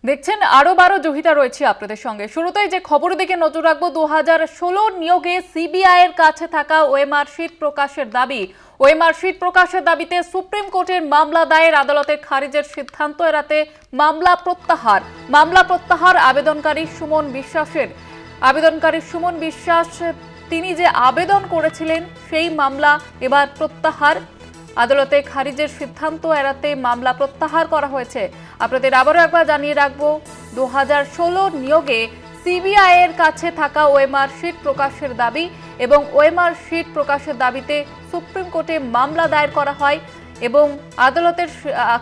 দেখছেন আরো 12 জহিতা রয়েছে আপনাদের সঙ্গে। শুরুতেই যে খবরের দিকে নজর রাখবো, 2016 নিয়োগে সিবিআই এর কাছে থাকা ওএমআর শিট প্রকাশের দাবি। ওএমআর শিট প্রকাশের দাবিতে সুপ্রিম কোর্টের মামলা দায়ের, আদালতে খারিজের সিদ্ধান্ত এড়াতে মামলা প্রত্যাহার আবেদনকারী সুমন বিশ্বাসের। সুমন বিশ্বাস তিনি যে আবেদন করেছিলেন সেই মামলা এবার প্রত্যাহার, আদালতে খারিজের সিদ্ধান্ত এড়াতে মামলা প্রত্যাহার করা হয়েছে। আপনাদের আবারও একবার জানিয়ে রাখবো, 2016 নিয়োগে সিবিআই এর কাছে থাকা ওএমআর শিট প্রকাশের দাবি এবং ওএমআর শিট প্রকাশের দাবিতে সুপ্রিম কোর্টে মামলা দায়ের করা হয় এবং আদালতের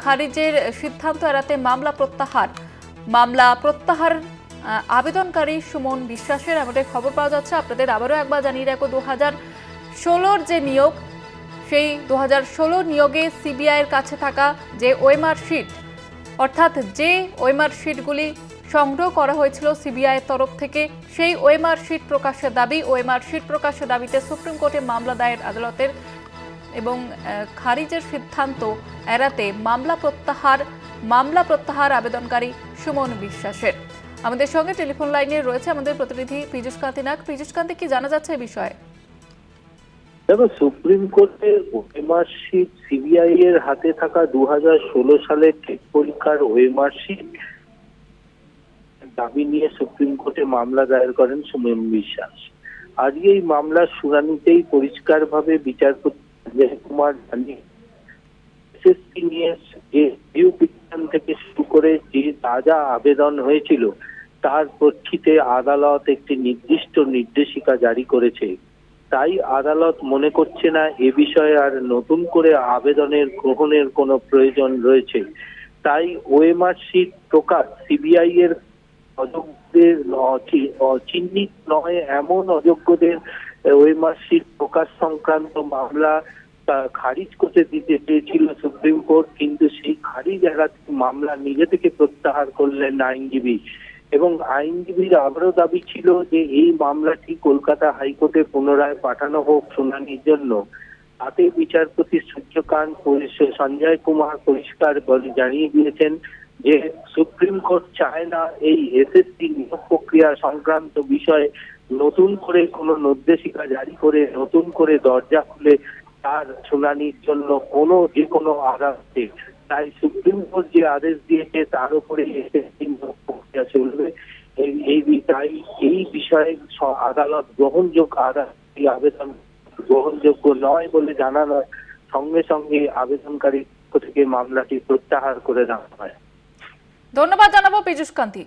খারিজের সিদ্ধান্ত এড়াতে মামলা প্রত্যাহার আবেদনকারী সুমন বিশ্বাসের এমনটাই খবর পাওয়া যাচ্ছে। আপনাদের আবারও একবার জানিয়ে রাখবো, 2016 যে নিয়োগ, সেই 2016 নিয়োগে সিবিআই এর কাছে থাকা যে ওএমআর শিট, অর্থাৎ যে ওএমআর শিটগুলি সংগ্রহ করা হয়েছিল সিবিআই এর তরফ থেকে, সেই ওএমআর শিট প্রকাশের দাবিতে সুপ্রিম কোর্টে মামলা দায়ের আদালতের এবং খারিজের সিদ্ধান্ত এড়াতে মামলা প্রত্যাহার আবেদনকারী সুমন বিশ্বাসের। আমাদের সঙ্গে টেলিফোন লাইনে রয়েছে আমাদের প্রতিনিধি পীযূষ কান্তি নাগ। পীযূষ কান্তি, কি জানা যাচ্ছে এই বিষয়ে? দেখো, সুপ্রিম কোর্টের ওএমআর শিট, সিবিআই এর হাতে থাকা 2016 সালের টেট পরীক্ষার ওএমআর শিট দাবি নিয়ে সুপ্রিম কোর্টে মামলা দায়ের করেন সুমন বিশ্বাস। আজ এই মামলার শুনানিতেই পরিষ্কারভাবে বিচারপতি সঞ্জয় কুমার জানিয়ে এসএসসি নিয়ে যে রিভিউ পিটিশন থেকে শুরু করে যে তাজা আবেদন হয়েছিল তার প্রেক্ষিতে আদালত একটি নির্দিষ্ট নির্দেশিকা জারি করেছে। তাই আদালত মনে করছে না এ বিষয়ে আর নতুন করে আবেদনের গ্রহণের কোনো প্রয়োজন রয়েছে। তাই ওএমআর শিট প্রকাশ সিবিআই এর অযোগ্যদের চিহ্নিত নয় এমন অযোগ্যদের ওএমআর শিট প্রকাশ সংক্রান্ত মামলা খারিজ করতে দিতে চেয়েছিল সুপ্রিম কোর্ট, কিন্তু সেই খারিজ এড়াতে মামলা নিজে থেকে প্রত্যাহার করলেন আইনজীবী। এবং আইনজীবীর আবারও দাবি ছিল যে এই মামলাটি কলকাতা হাইকোর্টে পুনরায় পাঠানো হোক শুনানির জন্য। তাতে বিচারপতি সূর্যকান্ত সঞ্জয় কুমার পরিষ্কার জানিয়ে দিয়েছেন যে সুপ্রিম কোর্ট চায় না এই এসএসসি নিয়োগ প্রক্রিয়া সংক্রান্ত বিষয়ে নতুন করে কোনো নির্দেশিকা জারি করে নতুন করে দরজা খুলে তার শুনানির জন্য যে কোনো আদালতে। তাই সুপ্রিম কোর্ট যে আদেশ দিয়েছে তার উপরে এসএসসি নিয়োগ প্রক্রিয়া চলবে। এই বিষয়ে আদালত আবেদন গ্রহণযোগ্য নয় বলে জানানো সঙ্গে সঙ্গে আবেদনকারী থেকে মামলাটি প্রত্যাহার করে নেওয়া হয়। ধন্যবাদ জানাবো পীযূষ কান্তি।